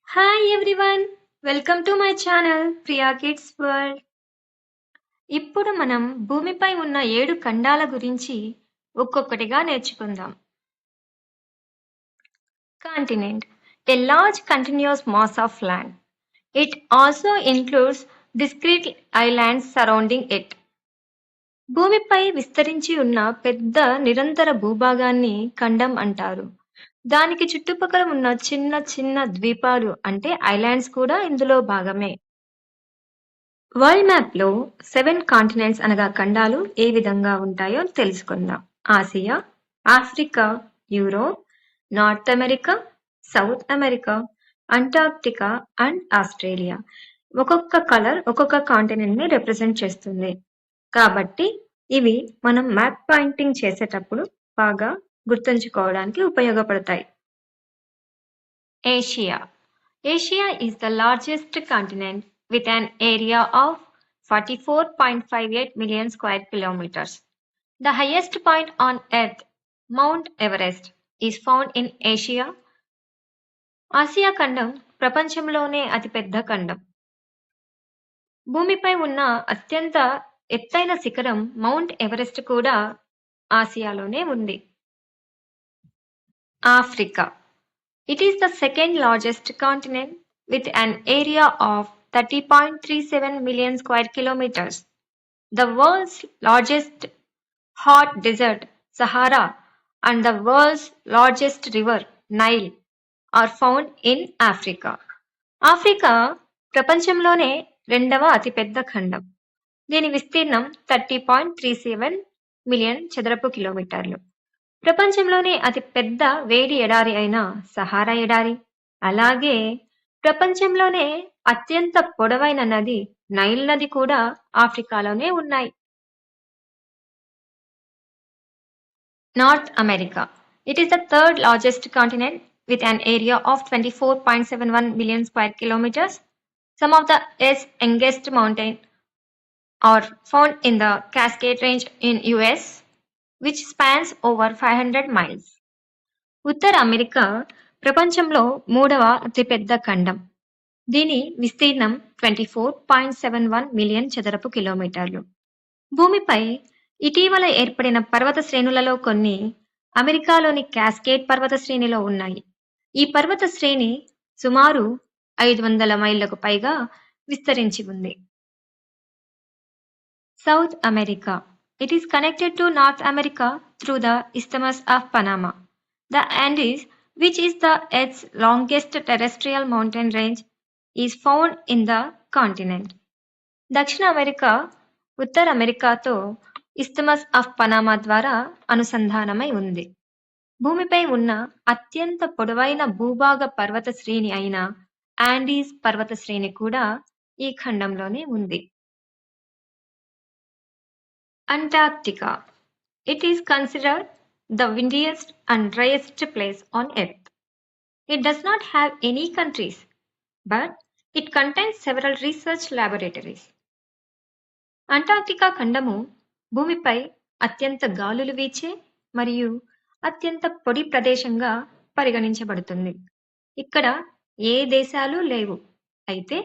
Hi everyone! Welcome to my channel Priya kids world. ఇప్పుడు మనం భూమిపై ఉన్న 7 ఖండాల గురించి ఒక్కొక్కటిగా నేర్చుకుందాం. Continent, a large continuous mass of land. It also includes discrete islands surrounding it. భూమిపై విస్తరించి ఉన్న పెద్ద నిరంతర భూభాగాన్ని ఖండం అంటారు. దానికి చుట్టుపక్కల ఉన్న చిన్న చిన్న ద్వీపాలు అంటే ఐలాండ్స్ కూడా ఇందులో భాగమే. వరల్డ్ మ్యాప్‌లో 7 కాంటినెంట్స్ అనగా ఖండాలు ఏ విధంగా ఉంటాయో తెలుసుకుందాం. Asia, Africa, Europe, north America, south America, Antarctica and Australia. ఒక్కొక్క కలర్ ఒక్కొక్క కాంటినెంట్ ని రిప్రజెంట్ చేస్తుంది. కాబట్టి ఇవి మనం మ్యాప్ పాయింటింగ్ చేసేటప్పుడు బాగా గుర్తుంచుకోవడానికి ఉపయోగపడతాయి. Asia. Asia is the largest continent with an area of 44.58 million square kilometers. The highest point on Earth, Mount Everest, is found in Asia. Asia ఖండం ప్రపంచంలోనే అతిపెద్ద ఖండం. భూమిపై ఉన్న అత్యంత ఎత్తైన శిఖరం మౌంట్ ఎవరెస్ట్ కూడా ఆసియాలోనే ఉంది. Africa. It is the second largest continent with an area of 30.37 million square kilometers. The world's largest hot desert, Sahara, and the world's largest river, Nile, are found in Africa. Africa ప్రపంచంలోనే రెండవ అతిపెద్ద ఖండం. దీని విస్తీర్ణం 30.37 million చదరపు కిలోమీటర్లు. ప్రపంచంలోనే అతి పెద్ద వేడి ఎడారి అయిన సహారా ఎడారి, అలాగే ప్రపంచంలోనే అత్యంత పొడవైన నది నైల్ నది కూడా ఆఫ్రికాలోనే ఉన్నాయి. North America. It is the third largest continent with an area of 24.71 million square kilometers. Some of the Earth's youngest mountains are found in the Cascade Range in US, which spans over 500 miles. Uttara America ప్రపంచంలో మూడవ అతిపెద్ద ఖండం. దీని విస్తీర్ణం 24.71 million చదరపు కిలోమీటర్లు. భూమిపై ఇటీవల ఏర్పడిన పర్వత శ్రేణులలో కొన్ని అమెరికాలోని క్యాస్కేడ్ పర్వత శ్రేణిలో ఉన్నాయి. ఈ పర్వత శ్రేణి సుమారు 500 మైళ్లకు పైగా విస్తరించి ఉంది. South America. It is connected to North America through the Isthmus of Panama. The Andes, which is the Earth's longest terrestrial mountain range, is found in the continent. దక్షిణ అమెరికా ఉత్తర అమెరికాతో ఇస్థమస్ ఆఫ్ పనామా ద్వారా అనుసంధానమై ఉంది. భూమిపై ఉన్న అత్యంత పొడవైన భూభాగ పర్వత శ్రేణి అయిన ఆండీస్ పర్వత శ్రేణి కూడా ఈ ఖండంలోనే ఉంది. Antarctica. It is considered the windiest and driest place on Earth. It does not have any countries, but it contains several research laboratories. Antarctica ఖండము భూమిపై అత్యంత గాలులు వీచే మరియు అత్యంత పొడి ప్రదేశంగా పరిగణించబడుతుంది. ఇక్కడ ఏ దేశాలు లేవు, అయితే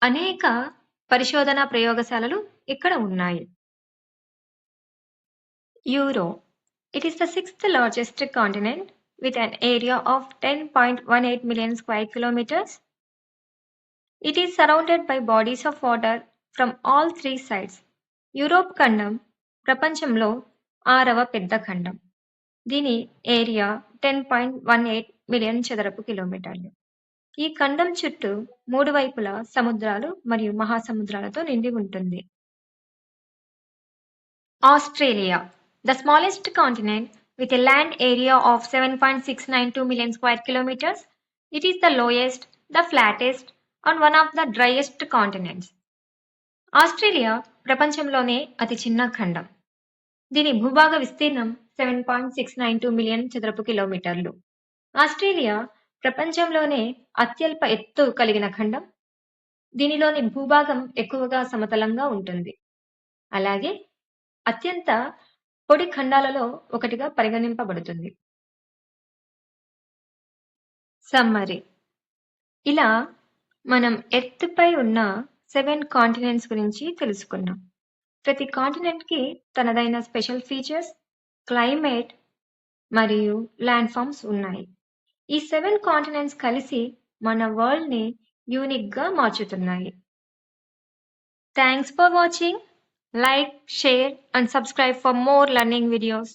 అనేక పరిశోధనా ప్రయోగశాలలు ఇక్కడ ఉన్నాయి. Europe. It is the sixth largest continent with an area of 10.18 million square kilometers. It is surrounded by bodies of water from all three sides. Europe ఖండం ప్రపంచంలో 6వ పెద్ద ఖండం. దీని ఏరియా 10.18 మిలియన్ చదరపు కిలోమీటర్లు. ఈ ఖండం చుట్టూ 3 వైపులా సముద్రాలు మరియు మహాసముద్రాలతో నిండి ఉంటుంది. Australia. The smallest continent with a land area of 7.692 million square kilometers, it is the lowest, the flattest, and one of the driest continents. Australia ప్రపంచంలోనే అతి చిన్న ఖండం. దీని భూభాగ విస్తీర్ణం 7.692 మిలియన్ చదరపు కిలోమీటర్లు. ఆస్ట్రేలియా ప్రపంచంలోనే అత్యల్ప ఎత్తు కలిగిన ఖండం. దీనిలోని భూభాగం ఎక్కువగా సమతలంగా ఉంటుంది. అలాగే అత్యంత పొడి ఖండాలలో ఒకటిగా పరిగణింపబడుతుంది. సమ్మరీ. ఇలా మనం ఎర్త్ పై ఉన్న 7 కాంటినెంట్స్ గురించి తెలుసుకున్నాం. ప్రతి కాంటినెంట్ కి తనదైన స్పెషల్ ఫీచర్స్, క్లైమేట్ మరియు ల్యాండ్ ఫామ్స్ ఉన్నాయి. ఈ 7 కాంటినెంట్స్ కలిసి మన వరల్డ్ ని యూనిక్ గా మార్చుతున్నాయి. Thanks for watching. Like, share and subscribe for more learning videos.